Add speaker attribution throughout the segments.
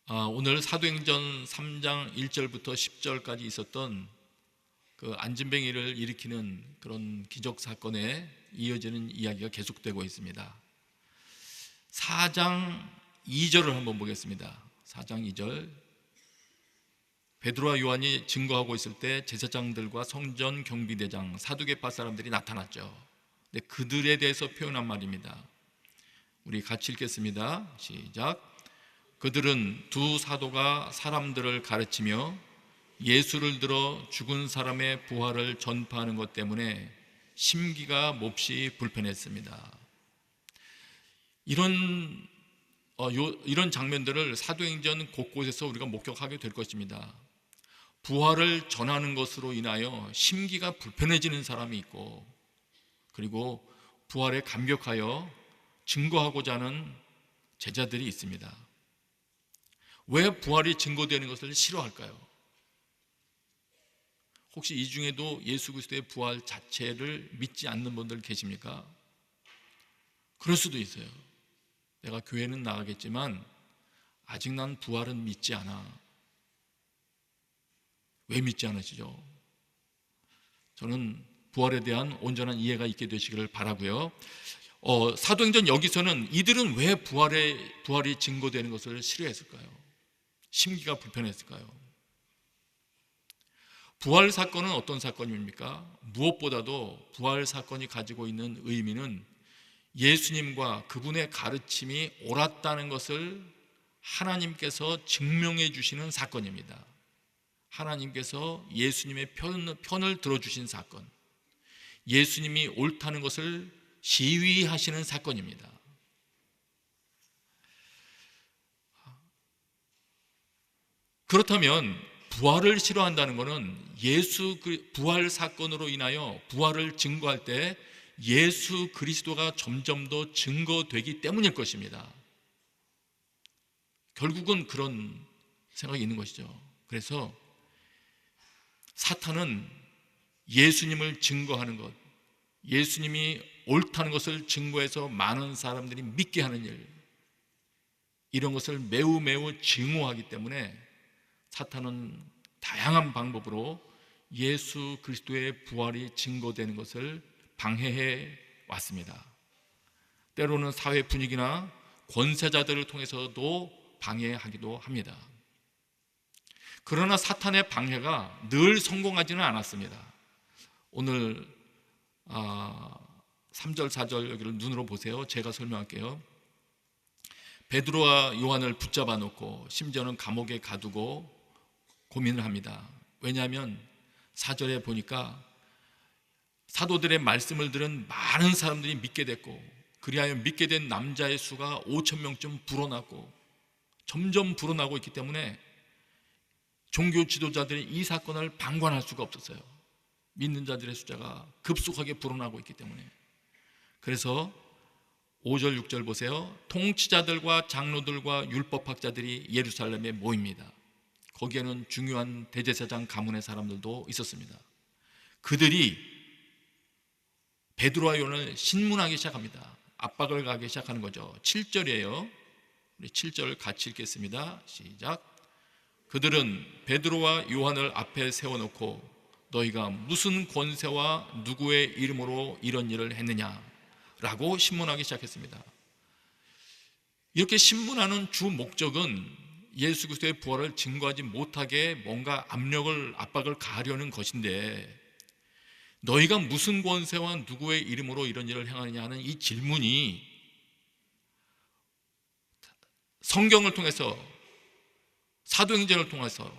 Speaker 1: 오늘 사도행전 3장 1절부터 10절까지 있었던 그 안진뱅이를 일으키는 그런 기적 사건에 이어지는 이야기가 계속되고 있습니다. 4장 2절을 한번 보겠습니다. 4장 2절. 베드로와 요한이 증거하고 있을 때 제사장들과 성전 경비대장 사두개파 사람들이 나타났죠. 근데 그들에 대해서 표현한 말입니다. 우리 같이 읽겠습니다. 시작. 그들은 두 사도가 사람들을 가르치며 예수를 들어 죽은 사람의 부활을 전파하는 것 때문에 심기가 몹시 불편했습니다. 이런 장면들을 사도행전 곳곳에서 우리가 목격하게 될 것입니다. 부활을 전하는 것으로 인하여 심기가 불편해지는 사람이 있고, 그리고 부활에 감격하여 증거하고자 하는 제자들이 있습니다. 왜 부활이 증거되는 것을 싫어할까요? 혹시 이 중에도 예수 그리스도의 부활 자체를 믿지 않는 분들 계십니까? 그럴 수도 있어요. 내가 교회는 나가겠지만 아직 난 부활은 믿지 않아. 왜 믿지 않으시죠? 저는 부활에 대한 온전한 이해가 있게 되시기를 바라고요. 사도행전 여기서는 이들은 왜 부활이 증거되는 것을 싫어했을까요? 심기가 불편했을까요? 부활 사건은 어떤 사건입니까? 무엇보다도 부활 사건이 가지고 있는 의미는 예수님과 그분의 가르침이 옳았다는 것을 하나님께서 증명해 주시는 사건입니다. 하나님께서 예수님의 편을 들어주신 사건, 예수님이 옳다는 것을 시위하시는 사건입니다. 그렇다면 부활을 싫어한다는 것은 부활 사건으로 인하여 부활을 증거할 때 예수 그리스도가 점점 더 증거되기 때문일 것입니다. 결국은 그런 생각이 있는 것이죠. 그래서 사탄은 예수님을 증거하는 것, 예수님이 옳다는 것을 증거해서 많은 사람들이 믿게 하는 일, 이런 것을 매우 증오하기 때문에 사탄은 다양한 방법으로 예수 그리스도의 부활이 증거되는 것을 방해해 왔습니다. 때로는 사회 분위기나 권세자들을 통해서도 방해하기도 합니다. 그러나 사탄의 방해가 늘 성공하지는 않았습니다. 오늘 3절 4절 여기를 눈으로 보세요. 제가 설명할게요. 베드로와 요한을 붙잡아 놓고 심지어는 감옥에 가두고 고민을 합니다. 왜냐하면 4절에 보니까 사도들의 말씀을 들은 많은 사람들이 믿게 됐고, 그리하여 믿게 된 남자의 수가 5,000명쯤 불어났고 점점 불어나고 있기 때문에 종교 지도자들이 이 사건을 방관할 수가 없었어요. 믿는 자들의 숫자가 급속하게 불어나고 있기 때문에. 그래서 5절 6절 보세요. 통치자들과 장로들과 율법학자들이 예루살렘에 모입니다. 거기에는 중요한 대제사장 가문의 사람들도 있었습니다. 그들이 베드로와 요한을 신문하기 시작합니다. 압박을 가하기 시작하는 거죠. 7절이에요. 우리 7절 같이 읽겠습니다. 시작. 그들은 베드로와 요한을 앞에 세워놓고 너희가 무슨 권세와 누구의 이름으로 이런 일을 했느냐 라고 신문하기 시작했습니다. 이렇게 신문하는 주 목적은 예수 그리스도의 부활을 증거하지 못하게 뭔가 압박을 가하려는 것인데, 너희가 무슨 권세와 누구의 이름으로 이런 일을 행하느냐 하는 이 질문이 성경을 통해서, 사도행전을 통해서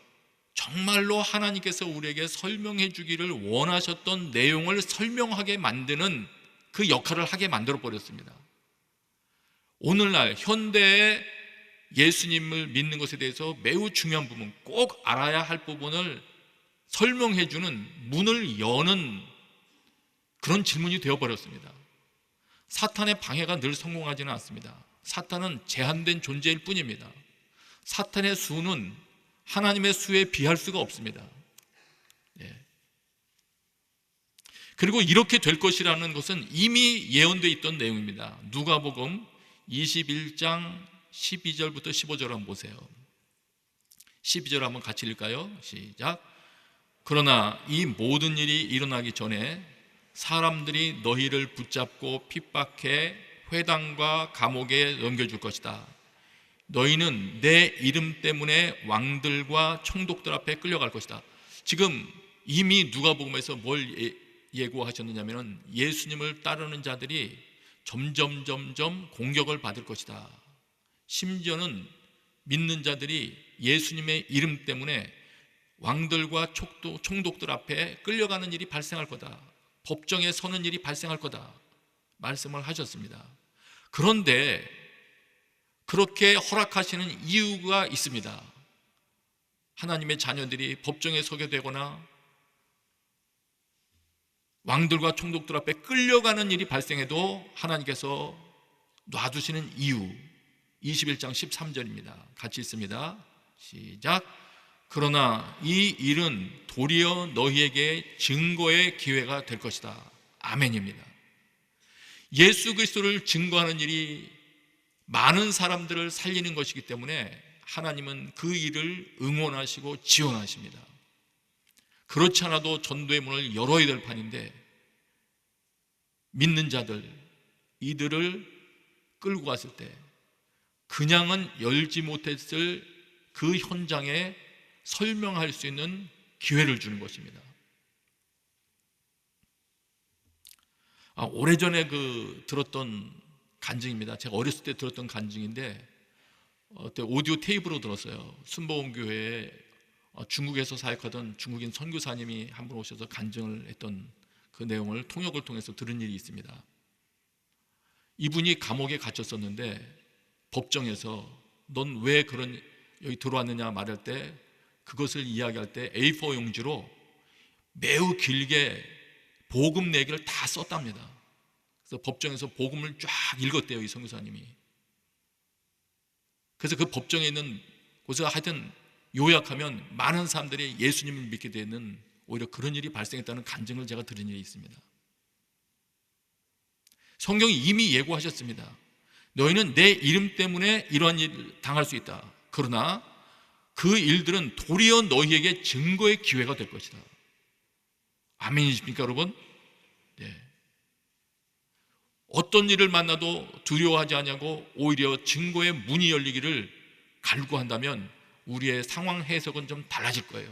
Speaker 1: 정말로 하나님께서 우리에게 설명해 주기를 원하셨던 내용을 설명하게 만드는 그 역할을 하게 만들어 버렸습니다. 오늘날 현대의 예수님을 믿는 것에 대해서 매우 중요한 부분, 꼭 알아야 할 부분을 설명해 주는 문을 여는 그런 질문이 되어버렸습니다. 사탄의 방해가 늘 성공하지는 않습니다. 사탄은 제한된 존재일 뿐입니다. 사탄의 수는 하나님의 수에 비할 수가 없습니다. 그리고 이렇게 될 것이라는 것은 이미 예언되어 있던 내용입니다. 누가복음 21장 12절부터 15절 한번 보세요. 12절 한번 같이 읽을까요? 시작. 그러나 이 모든 일이 일어나기 전에 사람들이 너희를 붙잡고 핍박해 회당과 감옥에 넘겨줄 것이다. 너희는 내 이름 때문에 왕들과 총독들 앞에 끌려갈 것이다. 지금 이미 누가복음에서 뭘 예고하셨느냐면 예수님을 따르는 자들이 점점 공격을 받을 것이다. 심지어는 믿는 자들이 예수님의 이름 때문에 왕들과 총독들 앞에 끌려가는 일이 발생할 거다. 법정에 서는 일이 발생할 거다. 말씀을 하셨습니다. 그런데 그렇게 허락하시는 이유가 있습니다. 하나님의 자녀들이 법정에 서게 되거나 왕들과 총독들 앞에 끌려가는 일이 발생해도 하나님께서 놔두시는 이유, 21장 13절입니다. 같이 읽습니다. 시작. 그러나 이 일은 도리어 너희에게 증거의 기회가 될 것이다. 아멘입니다. 예수 그리스도를 증거하는 일이 많은 사람들을 살리는 것이기 때문에 하나님은 그 일을 응원하시고 지원하십니다. 그렇지 않아도 전도의 문을 열어야 될 판인데 믿는 자들, 이들을 끌고 갔을 때 그냥은 열지 못했을 그 현장에 설명할 수 있는 기회를 주는 것입니다. 오래전에 들었던 간증입니다. 제가 어렸을 때 들었던 간증인데 오디오 테이프로 들었어요. 순복음교회에 중국에서 사역하던 중국인 선교사님이 한 분 오셔서 간증을 했던 그 내용을 통역을 통해서 들은 일이 있습니다. 이분이 감옥에 갇혔었는데 법정에서 넌 왜 여기 들어왔느냐 말할 때 그것을 이야기할 때 A4 용지로 매우 길게 복음 내기를 다 썼답니다. 그래서 법정에서 복음을 쫙 읽었대요, 이 선교사님이. 그래서 그 법정에 있는 곳에서 하여튼 요약하면 많은 사람들이 예수님을 믿게 되는 오히려 그런 일이 발생했다는 간증을 제가 들은 일이 있습니다. 성경이 이미 예고하셨습니다. 너희는 내 이름 때문에 이러한 일을 당할 수 있다. 그러나 그 일들은 도리어 너희에게 증거의 기회가 될 것이다. 아멘이십니까, 여러분? 네. 어떤 일을 만나도 두려워하지 않냐고 오히려 증거의 문이 열리기를 갈구한다면 우리의 상황 해석은 좀 달라질 거예요.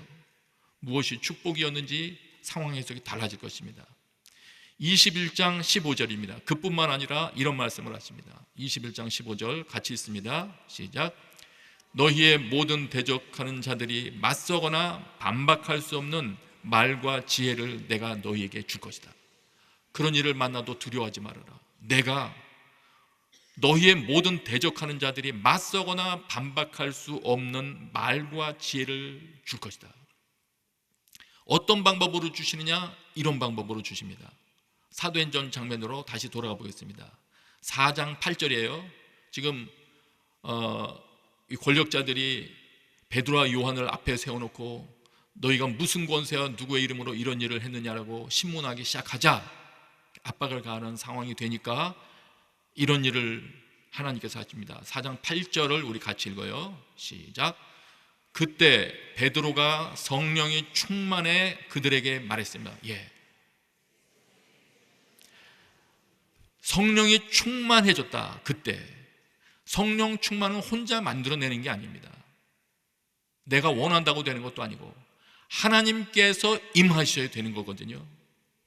Speaker 1: 무엇이 축복이었는지 상황 해석이 달라질 것입니다. 21장 15절입니다. 그뿐만 아니라 이런 말씀을 하십니다. 21장 15절 같이 읽습니다. 시작. 너희의 모든 대적하는 자들이 맞서거나 반박할 수 없는 말과 지혜를 내가 너희에게 줄 것이다. 그런 일을 만나도 두려워하지 말아라. 내가 너희의 모든 대적하는 자들이 맞서거나 반박할 수 없는 말과 지혜를 줄 것이다. 어떤 방법으로 주시느냐? 이런 방법으로 주십니다. 사도행전 장면으로 다시 돌아가 보겠습니다. 4장 8절이에요. 지금 이 권력자들이 베드로와 요한을 앞에 세워놓고 너희가 무슨 권세와 누구의 이름으로 이런 일을 했느냐라고 신문하기 시작하자 압박을 가하는 상황이 되니까 이런 일을 하나님께서 하십니다. 4장 8절을 우리 같이 읽어요. 시작. 그때 베드로가 성령이 충만해 그들에게 말했습니다. 성령이 충만해졌다. 그때 성령 충만은 혼자 만들어내는 게 아닙니다. 내가 원한다고 되는 것도 아니고 하나님께서 임하셔야 되는 거거든요.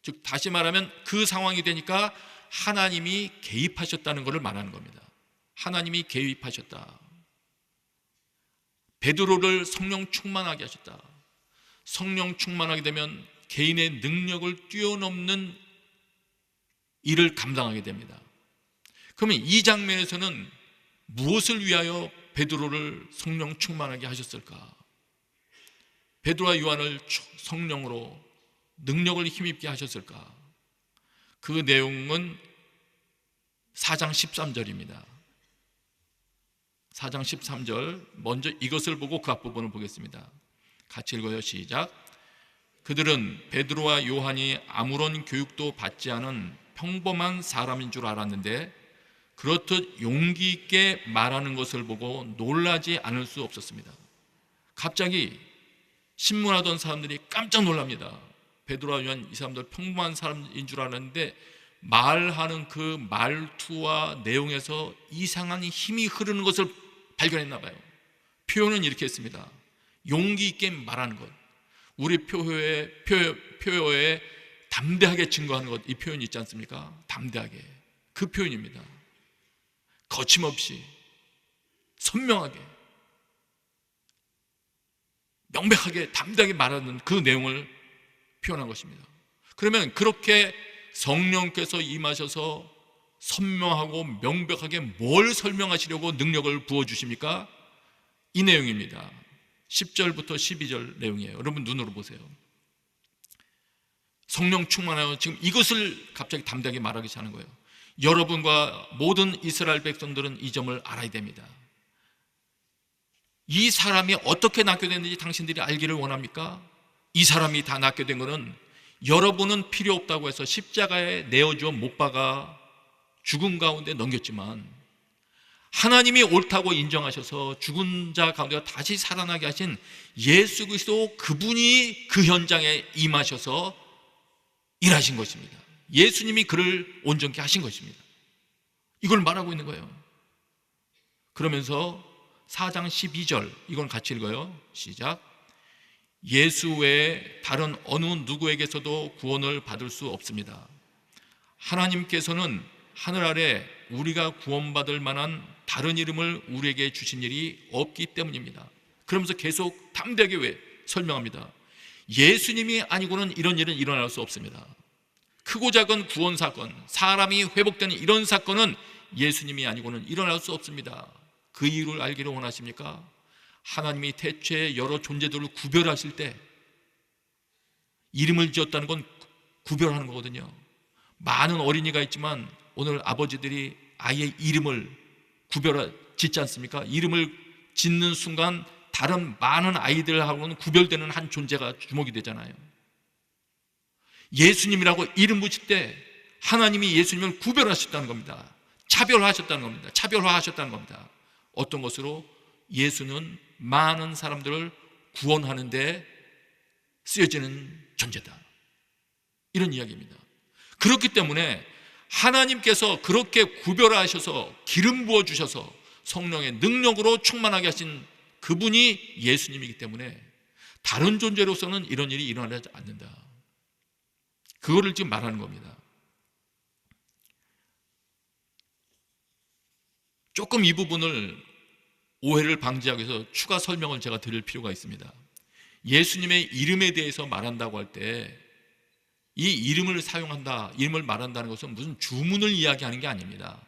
Speaker 1: 즉 다시 말하면 그 상황이 되니까 하나님이 개입하셨다는 것을 말하는 겁니다. 하나님이 개입하셨다. 베드로를 성령 충만하게 하셨다. 성령 충만하게 되면 개인의 능력을 뛰어넘는 일을 감당하게 됩니다. 그러면 이 장면에서는 무엇을 위하여 베드로를 성령 충만하게 하셨을까? 베드로와 요한을 성령으로 능력을 힘입게 하셨을까? 그 내용은 4장 13절입니다. 4장 13절 먼저 이것을 보고 그 앞부분을 보겠습니다. 같이 읽어요. 시작. 그들은 베드로와 요한이 아무런 교육도 받지 않은 평범한 사람인 줄 알았는데 그렇듯 용기 있게 말하는 것을 보고 놀라지 않을 수 없었습니다. 갑자기 신문하던 사람들이 깜짝 놀랍니다. 베드로와 요한 이 사람들 평범한 사람인 줄 알았는데 말하는 그 말투와 내용에서 이상한 힘이 흐르는 것을 발견했나 봐요. 표현은 이렇게 했습니다. 용기 있게 말하는 것. 우리 표효에 담대하게 증거하는 것, 이 표현이 있지 않습니까? 담대하게. 그 표현입니다. 거침없이 선명하게 명백하게 담대하게 말하는 그 내용을 표현한 것입니다. 그러면 그렇게 성령께서 임하셔서 선명하고 명백하게 뭘 설명하시려고 능력을 부어주십니까? 이 내용입니다. 10절부터 12절 내용이에요. 여러분 눈으로 보세요. 성령 충만하여 지금 이것을 갑자기 담대하게 말하기 시작하는 거예요. 여러분과 모든 이스라엘 백성들은 이 점을 알아야 됩니다. 이 사람이 어떻게 낫게 됐는지 당신들이 알기를 원합니까? 이 사람이 다 낫게 된 것은 여러분은 필요 없다고 해서 십자가에 내어주어 못 박아 죽음 가운데 넘겼지만 하나님이 옳다고 인정하셔서 죽은 자 가운데 다시 살아나게 하신 예수 그리스도, 그분이 그 현장에 임하셔서 일하신 것입니다. 예수님이 그를 온전케 하신 것입니다. 이걸 말하고 있는 거예요. 그러면서 4장 12절 이건 같이 읽어요. 시작. 예수 외에 다른 어느 누구에게서도 구원을 받을 수 없습니다. 하나님께서는 하늘 아래 우리가 구원받을 만한 다른 이름을 우리에게 주신 일이 없기 때문입니다. 그러면서 계속 담대하게 왜 설명합니다. 예수님이 아니고는 이런 일은 일어날 수 없습니다. 크고 작은 구원 사건, 사람이 회복되는 이런 사건은 예수님이 아니고는 일어날 수 없습니다. 그 이유를 알기를 원하십니까? 하나님이 태초에 여러 존재들을 구별하실 때 이름을 지었다는 건 구별하는 거거든요. 많은 어린이가 있지만 오늘 아버지들이 아이의 이름을 짓지 않습니까? 이름을 짓는 순간 다른 많은 아이들하고는 구별되는 한 존재가 주목이 되잖아요. 예수님이라고 이름 붙일 때 하나님이 예수님을 구별하셨다는 겁니다. 차별화하셨다는 겁니다. 차별화하셨다는 겁니다. 어떤 것으로? 예수는 많은 사람들을 구원하는 데 쓰여지는 존재다. 이런 이야기입니다. 그렇기 때문에 하나님께서 그렇게 구별하셔서 기름 부어주셔서 성령의 능력으로 충만하게 하신 그분이 예수님이기 때문에 다른 존재로서는 이런 일이 일어나지 않는다. 그거를 지금 말하는 겁니다. 조금 이 부분을 오해를 방지하기 위해서 추가 설명을 제가 드릴 필요가 있습니다. 예수님의 이름에 대해서 말한다고 할 때 이 이름을 사용한다, 이름을 말한다는 것은 무슨 주문을 이야기하는 게 아닙니다.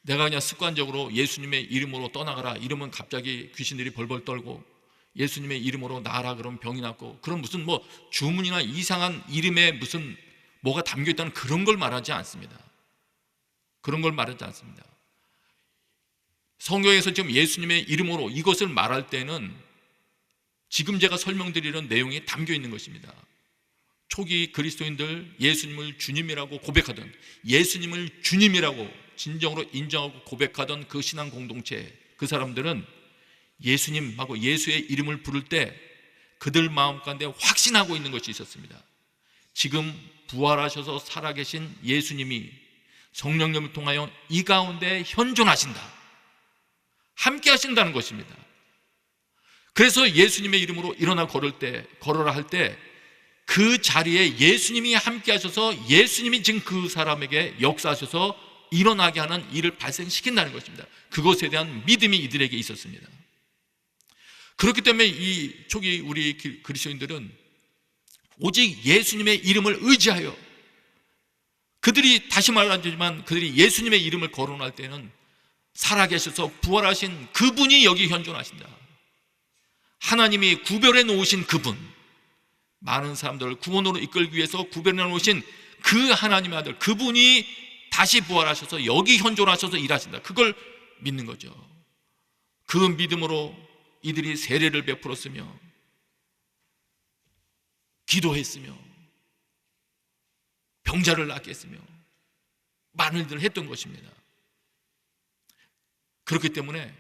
Speaker 1: 내가 그냥 습관적으로 예수님의 이름으로 떠나가라, 이러면 갑자기 귀신들이 벌벌 떨고 예수님의 이름으로 나아라 그러면 병이 낫고, 그런 무슨 뭐 주문이나 이상한 이름에 무슨 뭐가 담겨있다는 그런 걸 말하지 않습니다. 그런 걸 말하지 않습니다. 성경에서 지금 예수님의 이름으로 이것을 말할 때는 지금 제가 설명드리는 내용이 담겨 있는 것입니다. 초기 그리스도인들 예수님을 주님이라고 고백하던, 예수님을 주님이라고 진정으로 인정하고 고백하던 그 신앙 공동체, 그 사람들은 예수님하고 예수의 이름을 부를 때 그들 마음 가운데 확신하고 있는 것이 있었습니다. 지금 부활하셔서 살아계신 예수님이 성령님을 통하여 이 가운데 현존하신다, 함께 하신다는 것입니다. 그래서 예수님의 이름으로 걸어라 할 때 그 자리에 예수님이 함께 하셔서 예수님이 지금 그 사람에게 역사하셔서 일어나게 하는 일을 발생시킨다는 것입니다. 그것에 대한 믿음이 이들에게 있었습니다. 그렇기 때문에 이 초기 우리 그리스도인들은 오직 예수님의 이름을 의지하여, 그들이 다시 말하지만 그들이 예수님의 이름을 거론할 때는 살아계셔서 부활하신 그분이 여기 현존하신다. 하나님이 구별해 놓으신 그분, 많은 사람들을 구원으로 이끌기 위해서 구별해 놓으신 그 하나님의 아들, 그분이 다시 부활하셔서 여기 현존하셔서 일하신다. 그걸 믿는 거죠. 그 믿음으로 이들이 세례를 베풀었으며 기도했으며 병자를 낫게 했으며 많은 일들을 했던 것입니다. 그렇기 때문에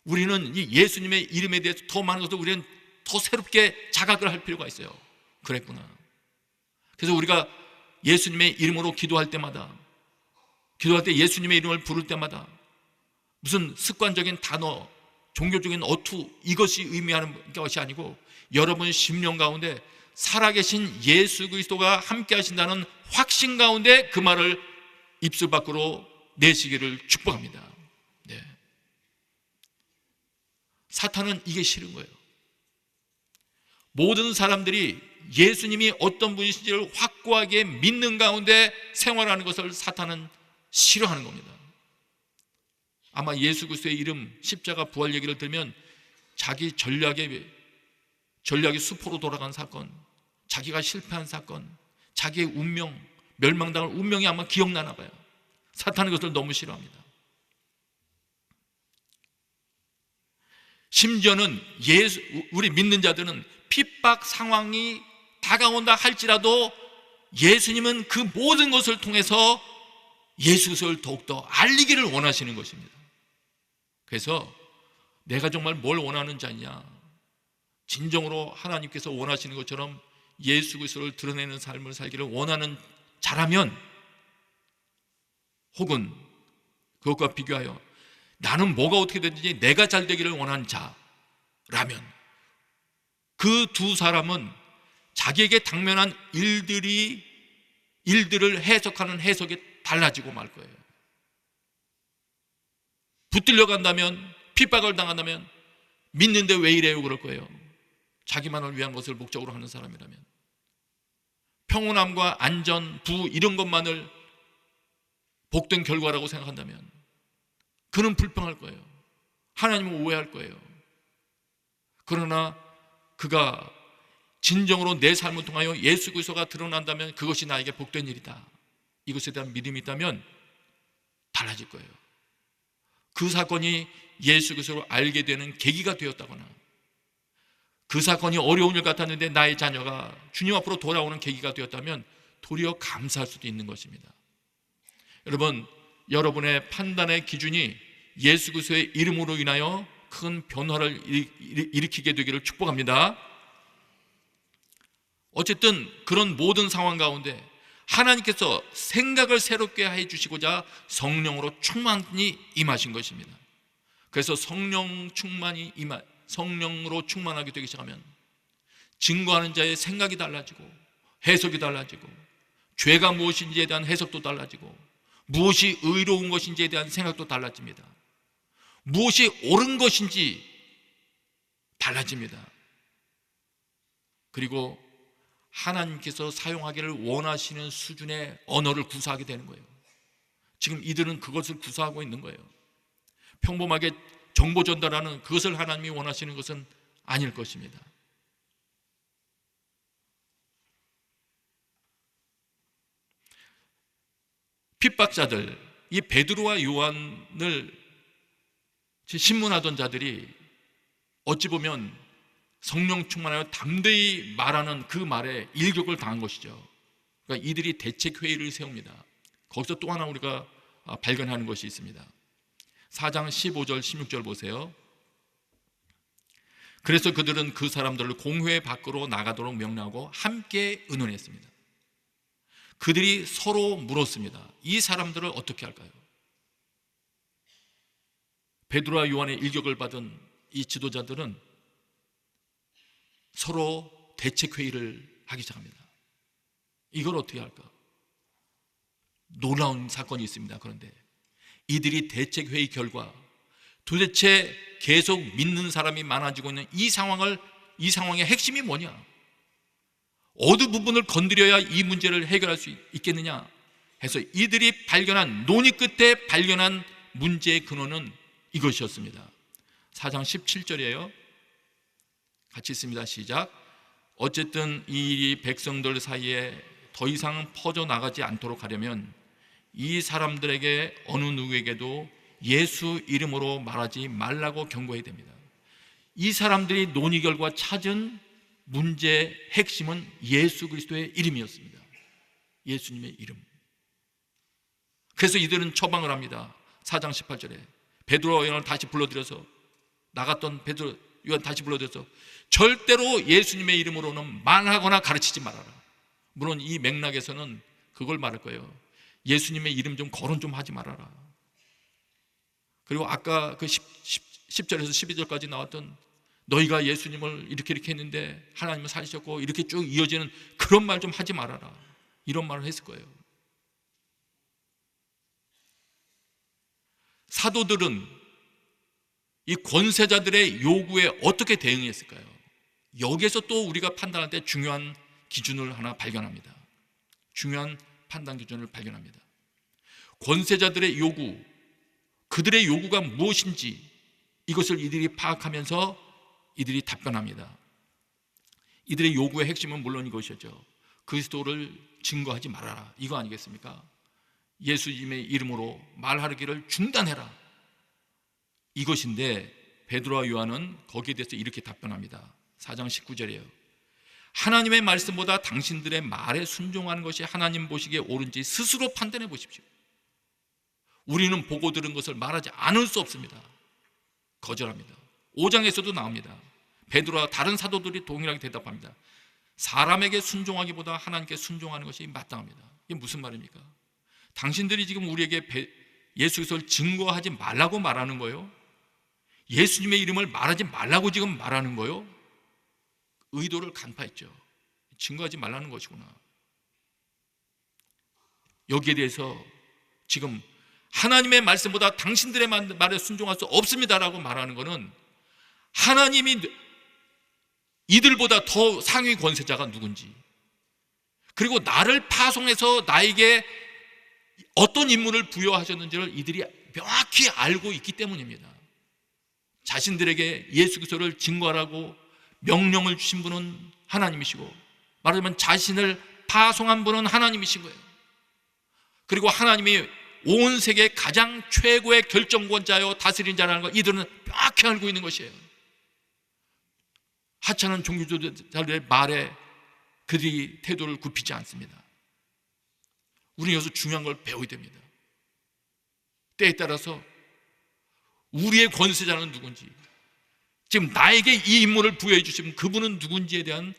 Speaker 1: 우리는 이 예수님의 이름에 대해서 더 많은 것을 우리는 더 새롭게 자각을 할 필요가 있어요. 그랬구나. 그래서 우리가 예수님의 이름으로 기도할 때마다, 기도할 때 예수님의 이름을 부를 때마다 무슨 습관적인 단어, 종교적인 어투, 이것이 의미하는 것이 아니고 여러분 심령 가운데 살아계신 예수 그리스도가 함께 하신다는 확신 가운데 그 말을 입술 밖으로 내시기를 축복합니다. 네. 사탄은 이게 싫은 거예요. 모든 사람들이 예수님이 어떤 분이신지를 확고하게 믿는 가운데 생활하는 것을 사탄은 싫어하는 겁니다. 아마 예수 그리스도의 이름, 십자가 부활 얘기를 들으면 자기 전략의 수포로 돌아간 사건, 자기가 실패한 사건, 자기의 운명, 멸망당할 운명이 아마 기억나나 봐요. 사탄은 그것을 너무 싫어합니다. 심지어는 우리 믿는 자들은 핍박 상황이 다가온다 할지라도 예수님은 그 모든 것을 통해서 예수 그리스도를 더욱더 알리기를 원하시는 것입니다. 그래서 내가 정말 뭘 원하는 자냐, 진정으로 하나님께서 원하시는 것처럼 예수 그리스도를 드러내는 삶을 살기를 원하는 자라면, 혹은 그것과 비교하여 나는 뭐가 어떻게 되든지 내가 잘 되기를 원하는 자라면, 그 두 사람은 자기에게 당면한 일들을 해석하는 해석이 달라지고 말 거예요. 붙들려 간다면, 핍박을 당한다면 믿는데 왜 이래요 그럴 거예요. 자기만을 위한 것을 목적으로 하는 사람이라면, 평온함과 안전, 부 이런 것만을 복된 결과라고 생각한다면 그는 불평할 거예요. 하나님을 오해할 거예요. 그러나 그가 진정으로 내 삶을 통하여 예수 그리스도가 드러난다면 그것이 나에게 복된 일이다, 이것에 대한 믿음이 있다면 달라질 거예요. 그 사건이 예수 그리스도를 알게 되는 계기가 되었다거나, 그 사건이 어려운 일 같았는데 나의 자녀가 주님 앞으로 돌아오는 계기가 되었다면 도리어 감사할 수도 있는 것입니다. 여러분, 여러분의 판단의 기준이 예수 그리스도의 이름으로 인하여 큰 변화를 일으키게 되기를 축복합니다. 어쨌든 그런 모든 상황 가운데 하나님께서 생각을 새롭게 해주시고자 성령으로 충만히 임하신 것입니다. 그래서 성령으로 충만하게 되기 시작하면 증거하는 자의 생각이 달라지고 해석이 달라지고, 죄가 무엇인지에 대한 해석도 달라지고, 무엇이 의로운 것인지에 대한 생각도 달라집니다. 무엇이 옳은 것인지 달라집니다. 그리고 하나님께서 사용하기를 원하시는 수준의 언어를 구사하게 되는 거예요. 지금 이들은 그것을 구사하고 있는 거예요. 평범하게 정보 전달하는 그것을 하나님이 원하시는 것은 아닐 것입니다. 핍박자들, 이 베드로와 요한을 신문하던 자들이 어찌 보면 성령 충만하여 담대히 말하는 그 말에 일격을 당한 것이죠. 그러니까 이들이 대책회의를 세웁니다. 거기서 또 하나 우리가 발견하는 것이 있습니다. 4장 15절 16절 보세요. 그래서 그들은 그 사람들을 공회 밖으로 나가도록 명령하고 함께 의논했습니다. 그들이 서로 물었습니다. 이 사람들을 어떻게 할까요? 베드로와 요한의 일격을 받은 이 지도자들은 서로 대책회의를 하기 시작합니다. 이걸 어떻게 할까? 놀라운 사건이 있습니다. 그런데 이들이 대책회의 결과 도대체 계속 믿는 사람이 많아지고 있는 이 상황의 핵심이 뭐냐? 어느 부분을 건드려야 이 문제를 해결할 수 있겠느냐 해서 이들이 논의 끝에 발견한 문제의 근원은 이것이었습니다. 4장 17절이에요. 같이 읽습니다. 시작. 어쨌든 이 일이 백성들 사이에 더 이상 퍼져나가지 않도록 하려면 이 사람들에게 어느 누구에게도 예수 이름으로 말하지 말라고 경고해야 됩니다. 이 사람들이 논의 결과 찾은 문제의 핵심은 예수 그리스도의 이름이었습니다. 예수님의 이름. 그래서 이들은 처방을 합니다. 4장 18절에 베드로와 요한을 다시 불러들여서 나갔던 베드로, 요한 다시 불러줘서 절대로 예수님의 이름으로는 말하거나 가르치지 말아라. 물론 이 맥락에서는 그걸 말할 거예요. 예수님의 이름 좀 거론 좀 하지 말아라. 그리고 아까 그 10절에서 12절까지 나왔던 너희가 예수님을 이렇게 했는데 하나님을 살리셨고 이렇게 쭉 이어지는 그런 말 좀 하지 말아라. 이런 말을 했을 거예요. 사도들은 이 권세자들의 요구에 어떻게 대응했을까요? 여기에서 또 우리가 판단할 때 중요한 기준을 하나 발견합니다. 중요한 판단 기준을 발견합니다. 권세자들의 요구, 그들의 요구가 무엇인지 이것을 이들이 파악하면서 이들이 답변합니다. 이들의 요구의 핵심은 물론 이것이었죠. 그리스도를 증거하지 말아라. 이거 아니겠습니까? 예수님의 이름으로 말하기를 중단해라. 이것인데 베드로와 요한은 거기에 대해서 이렇게 답변합니다. 4장 19절이에요. 하나님의 말씀보다 당신들의 말에 순종하는 것이 하나님 보시기에 옳은지 스스로 판단해 보십시오. 우리는 보고 들은 것을 말하지 않을 수 없습니다. 거절합니다. 5장에서도 나옵니다. 베드로와 다른 사도들이 동일하게 대답합니다. 사람에게 순종하기보다 하나님께 순종하는 것이 마땅합니다. 이게 무슨 말입니까? 당신들이 지금 우리에게 예수 그리스도를 증거하지 말라고 말하는 거예요? 예수님의 이름을 말하지 말라고 지금 말하는 거예요? 의도를 간파했죠. 증거하지 말라는 것이구나. 여기에 대해서 지금 하나님의 말씀보다 당신들의 말에 순종할 수 없습니다라고 말하는 것은 하나님이 이들보다 더 상위 권세자가 누군지, 그리고 나를 파송해서 나에게 어떤 임무를 부여하셨는지를 이들이 명확히 알고 있기 때문입니다. 자신들에게 예수 그리스도를 증거하라고 명령을 주신 분은 하나님이시고, 말하자면 자신을 파송한 분은 하나님이신 거예요. 그리고 하나님이 온 세계 가장 최고의 결정권자요 다스린자라는 걸 이들은 명확히 알고 있는 것이에요. 하찮은 종교자들의 말에 그들이 태도를 굽히지 않습니다. 우리는 여기서 중요한 걸 배워야 됩니다. 때에 따라서 우리의 권세자는 누군지, 지금 나에게 이 임무를 부여해 주신 그분은 누군지에 대한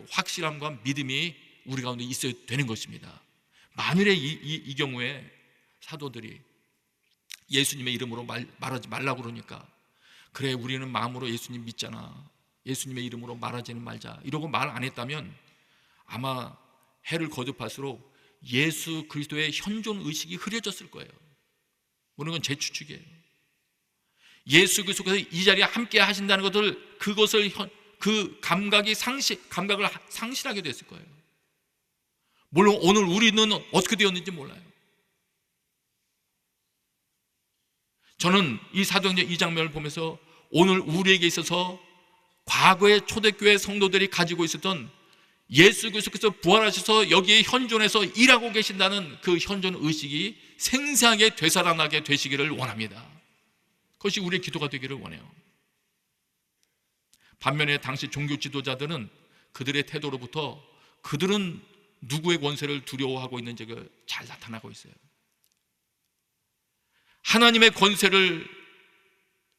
Speaker 1: 확실함과 믿음이 우리 가운데 있어야 되는 것입니다. 만일에 이 경우에 사도들이 예수님의 이름으로 말하지 말라고 그러니까, 그래 우리는 마음으로 예수님 믿잖아, 예수님의 이름으로 말하지는 말자, 이러고 말 안 했다면 아마 해를 거듭할수록 예수 그리스도의 현존 의식이 흐려졌을 거예요. 물론 건 제 추측이에요. 예수 그리스도께서 이 자리에 함께 하신다는 것을, 그 감각을 상실하게 됐을 거예요. 물론 오늘 우리는 어떻게 되었는지 몰라요. 저는 이 사도행전 2장면을 보면서 오늘 우리에게 있어서 과거의 초대교회 성도들이 가지고 있었던 예수 그리스도께서 부활하셔서 여기에 현존해서 일하고 계신다는 그 현존 의식이 생생하게 되살아나게 되시기를 원합니다. 그것이 우리의 기도가 되기를 원해요. 반면에 당시 종교 지도자들은 그들의 태도로부터 그들은 누구의 권세를 두려워하고 있는지가 잘 나타나고 있어요. 하나님의 권세를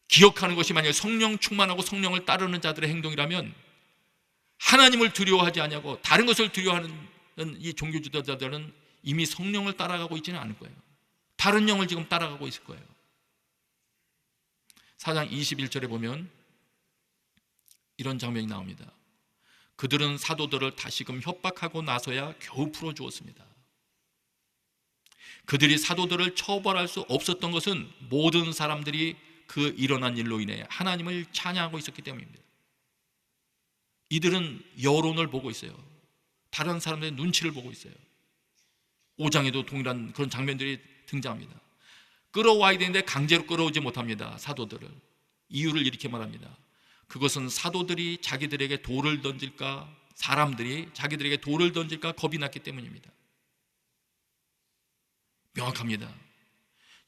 Speaker 1: 기억하는 것이 만약 성령 충만하고 성령을 따르는 자들의 행동이라면 하나님을 두려워하지 않냐고 다른 것을 두려워하는 이 종교 지도자들은 이미 성령을 따라가고 있지는 않을 거예요. 다른 영을 지금 따라가고 있을 거예요. 4장 21절에 보면 이런 장면이 나옵니다. 그들은 사도들을 다시금 협박하고 나서야 겨우 풀어주었습니다. 그들이 사도들을 처벌할 수 없었던 것은 모든 사람들이 그 일어난 일로 인해 하나님을 찬양하고 있었기 때문입니다. 이들은 여론을 보고 있어요. 다른 사람들의 눈치를 보고 있어요. 5장에도 동일한 그런 장면들이 등장합니다. 끌어와야 되는데 강제로 끌어오지 못합니다. 사도들을. 이유를 이렇게 말합니다. 그것은 사도들이 자기들에게 돌을 던질까, 사람들이 자기들에게 돌을 던질까 겁이 났기 때문입니다. 명확합니다.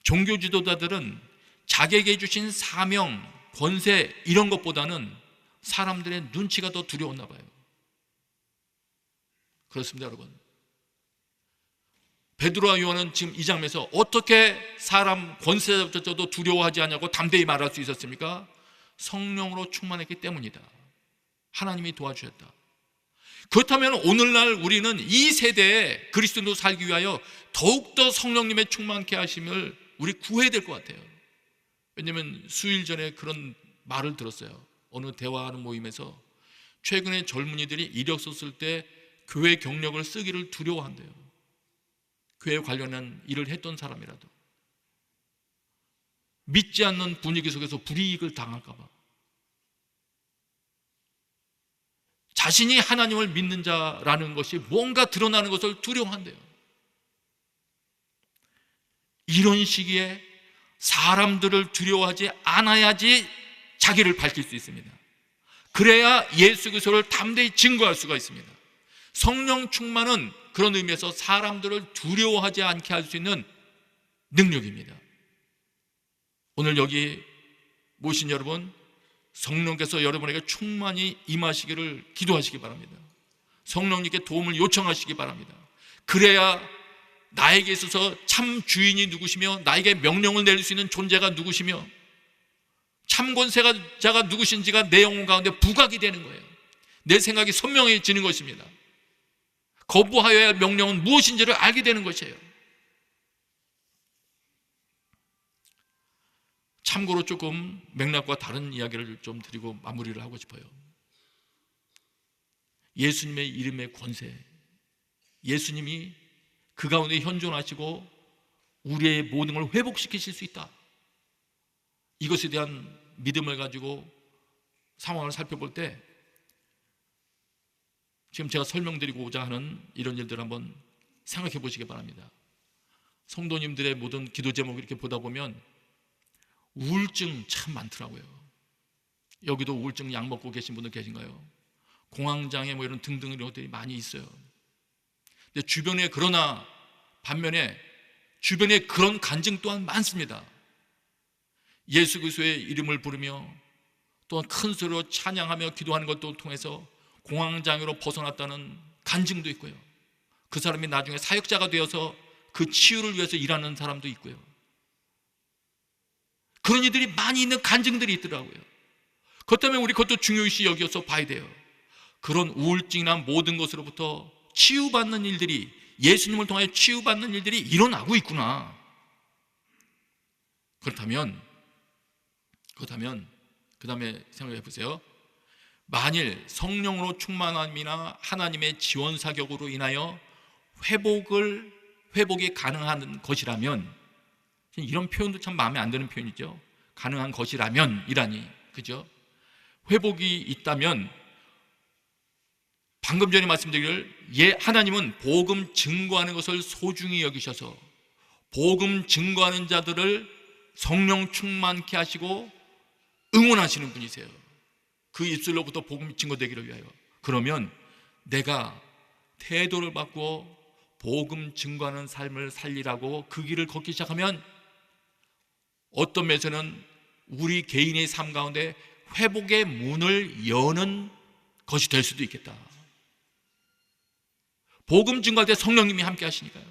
Speaker 1: 종교 지도자들은 자기에게 주신 사명, 권세 이런 것보다는 사람들의 눈치가 더 두려웠나 봐요. 그렇습니다, 여러분. 베드로와 요한은 지금 이 장면에서 어떻게 사람 권세자도 두려워하지 않냐고 담대히 말할 수 있었습니까? 성령으로 충만했기 때문이다. 하나님이 도와주셨다. 그렇다면 오늘날 우리는 이 세대에 그리스도로 살기 위하여 더욱더 성령님의 충만케 하심을 우리 구해야 될 것 같아요. 왜냐하면 수일 전에 그런 말을 들었어요. 어느 대화하는 모임에서 최근에 젊은이들이 이력서 쓸 때 교회 경력을 쓰기를 두려워한대요. 교회 관련한 일을 했던 사람이라도 믿지 않는 분위기 속에서 불이익을 당할까 봐, 자신이 하나님을 믿는 자라는 것이 뭔가 드러나는 것을 두려워한대요. 이런 시기에 사람들을 두려워하지 않아야지 자기를 밝힐 수 있습니다. 그래야 예수 그리스도를 담대히 증거할 수가 있습니다. 성령 충만은 그런 의미에서 사람들을 두려워하지 않게 할 수 있는 능력입니다. 오늘 여기 모신 여러분, 성령께서 여러분에게 충만히 임하시기를 기도하시기 바랍니다. 성령님께 도움을 요청하시기 바랍니다. 그래야 나에게 있어서 참 주인이 누구시며 나에게 명령을 내릴 수 있는 존재가 누구시며 참 권세자가 누구신지가 내 영혼 가운데 부각이 되는 거예요. 내 생각이 선명해지는 것입니다. 거부하여야 할 명령은 무엇인지를 알게 되는 것이에요. 참고로 조금 맥락과 다른 이야기를 좀 드리고 마무리를 하고 싶어요. 예수님의 이름의 권세, 예수님이 그 가운데 현존하시고 우리의 모든 걸 회복시키실 수 있다. 이것에 대한 믿음을 가지고 상황을 살펴볼 때 지금 제가 설명드리고자 하는 이런 일들을 한번 생각해 보시기 바랍니다. 성도님들의 모든 기도 제목을 이렇게 보다 보면 우울증 참 많더라고요. 여기도 우울증 약 먹고 계신 분들 계신가요? 공황장애 뭐 이런 등등 이런 것들이 많이 있어요. 근데 주변에, 그러나 반면에 주변에 그런 간증 또한 많습니다. 예수 그리스도의 이름을 부르며 또한 큰 소리로 찬양하며 기도하는 것도 통해서 공황장애로 벗어났다는 간증도 있고요. 그 사람이 나중에 사역자가 되어서 그 치유를 위해서 일하는 사람도 있고요. 그런 이들이 많이 있는 간증들이 있더라고요. 그것 때문에 우리 그것도 중요시 여겨서 봐야 돼요. 그런 우울증이나 모든 것으로부터 치유받는 일들이, 예수님을 통해 치유받는 일들이 일어나고 있구나. 그렇다면 그 다음에 생각해 보세요. 만일 성령으로 충만함이나 하나님의 지원 사격으로 인하여 회복이 가능한 것이라면, 이런 표현도 참 마음에 안 드는 표현이죠. 가능한 것이라면 이라니, 그죠? 회복이 있다면 방금 전에 말씀드리기를, 하나님은 복음 증거하는 것을 소중히 여기셔서 복음 증거하는 자들을 성령 충만케 하시고 응원하시는 분이세요. 그 입술로부터 복음 증거되기를 위하여. 그러면 내가 태도를 바꾸어 복음 증거하는 삶을 살리라고 그 길을 걷기 시작하면 어떤 면에서는 우리 개인의 삶 가운데 회복의 문을 여는 것이 될 수도 있겠다. 복음 증거할 때 성령님이 함께 하시니까요.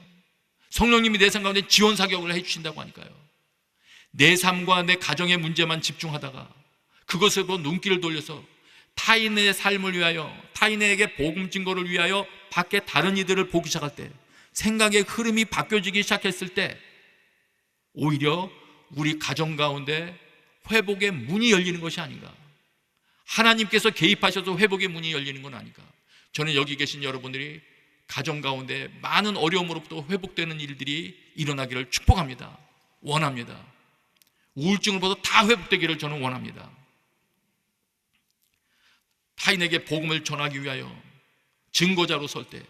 Speaker 1: 성령님이 내 삶 가운데 지원 사격을 해주신다고 하니까요. 내 삶과 내 가정의 문제만 집중하다가 그것으로 눈길을 돌려서 타인의 삶을 위하여, 타인에게 복음 증거를 위하여 밖에 다른 이들을 보기 시작할 때, 생각의 흐름이 바뀌어지기 시작했을 때 오히려 우리 가정 가운데 회복의 문이 열리는 것이 아닌가. 하나님께서 개입하셔서 회복의 문이 열리는 건 아닌가. 저는 여기 계신 여러분들이 가정 가운데 많은 어려움으로부터 회복되는 일들이 일어나기를 축복합니다. 원합니다. 우울증으로부터 다 회복되기를 저는 원합니다. 타인에게 복음을 전하기 위하여 증거자로 설 때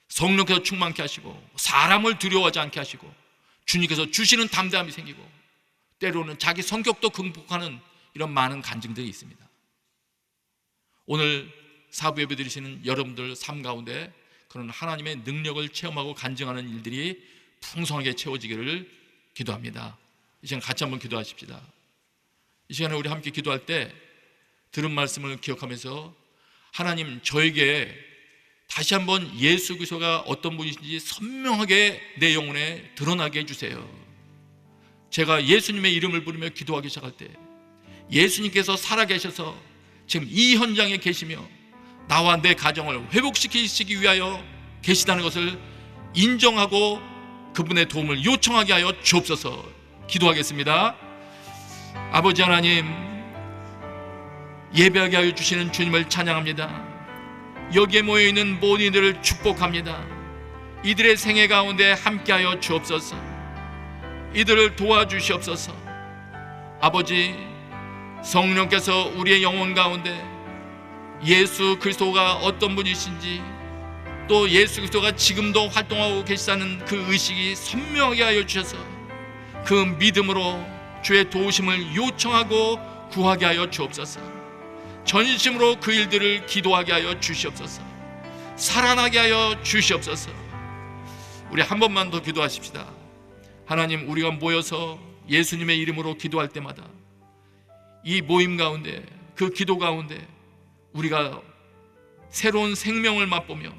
Speaker 1: 성령께서 충만케 하시고 사람을 두려워하지 않게 하시고 주님께서 주시는 담대함이 생기고 때로는 자기 성격도 극복하는 이런 많은 간증들이 있습니다. 오늘 사부 예배 드리시는 여러분들 삶 가운데 그런 하나님의 능력을 체험하고 간증하는 일들이 풍성하게 채워지기를 기도합니다. 이 시간 같이 한번 기도하십시다. 이 시간에 우리 함께 기도할 때 들은 말씀을 기억하면서 하나님, 저에게 다시 한번 예수 그리스도가 어떤 분이신지 선명하게 내 영혼에 드러나게 해주세요. 제가 예수님의 이름을 부르며 기도하기 시작할 때 예수님께서 살아계셔서 지금 이 현장에 계시며 나와 내 가정을 회복시키시기 위하여 계시다는 것을 인정하고 그분의 도움을 요청하게 하여 주옵소서. 기도하겠습니다. 아버지 하나님, 예배하게 하여 주시는 주님을 찬양합니다. 여기에 모여있는 모든 이들을 축복합니다. 이들의 생애 가운데 함께하여 주옵소서. 이들을 도와주시옵소서. 아버지, 성령께서 우리의 영혼 가운데 예수 그리스도가 어떤 분이신지, 또 예수 그리스도가 지금도 활동하고 계시다는 그 의식이 선명하게 하여 주셔서 그 믿음으로 주의 도우심을 요청하고 구하게 하여 주옵소서. 전심으로 그 일들을 기도하게 하여 주시옵소서. 살아나게 하여 주시옵소서. 우리 한 번만 더 기도하십시다. 하나님, 우리가 모여서 예수님의 이름으로 기도할 때마다 이 모임 가운데, 그 기도 가운데 우리가 새로운 생명을 맛보며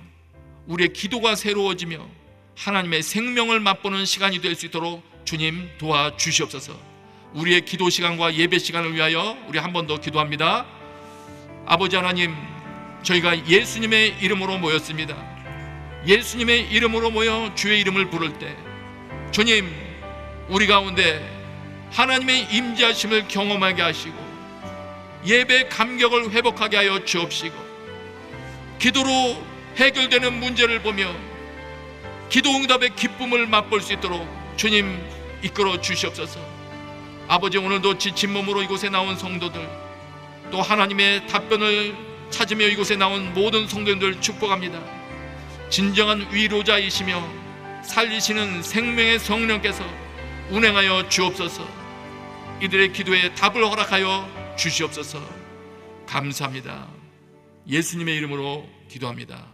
Speaker 1: 우리의 기도가 새로워지며 하나님의 생명을 맛보는 시간이 될 수 있도록 주님 도와주시옵소서. 우리의 기도 시간과 예배 시간을 위하여 우리 한 번 더 기도합니다. 아버지 하나님, 저희가 예수님의 이름으로 모였습니다. 예수님의 이름으로 모여 주의 이름을 부를 때 주님, 우리 가운데 하나님의 임재하심을 경험하게 하시고 예배 감격을 회복하게 하여 주옵시고, 기도로 해결되는 문제를 보며 기도 응답의 기쁨을 맛볼 수 있도록 주님 이끌어 주시옵소서. 아버지, 오늘도 지친 몸으로 이곳에 나온 성도들, 또 하나님의 답변을 찾으며 이곳에 나온 모든 성도님들 축복합니다. 진정한 위로자이시며 살리시는 생명의 성령께서 운행하여 주옵소서. 이들의 기도에 답을 허락하여 주시옵소서. 감사합니다. 예수님의 이름으로 기도합니다.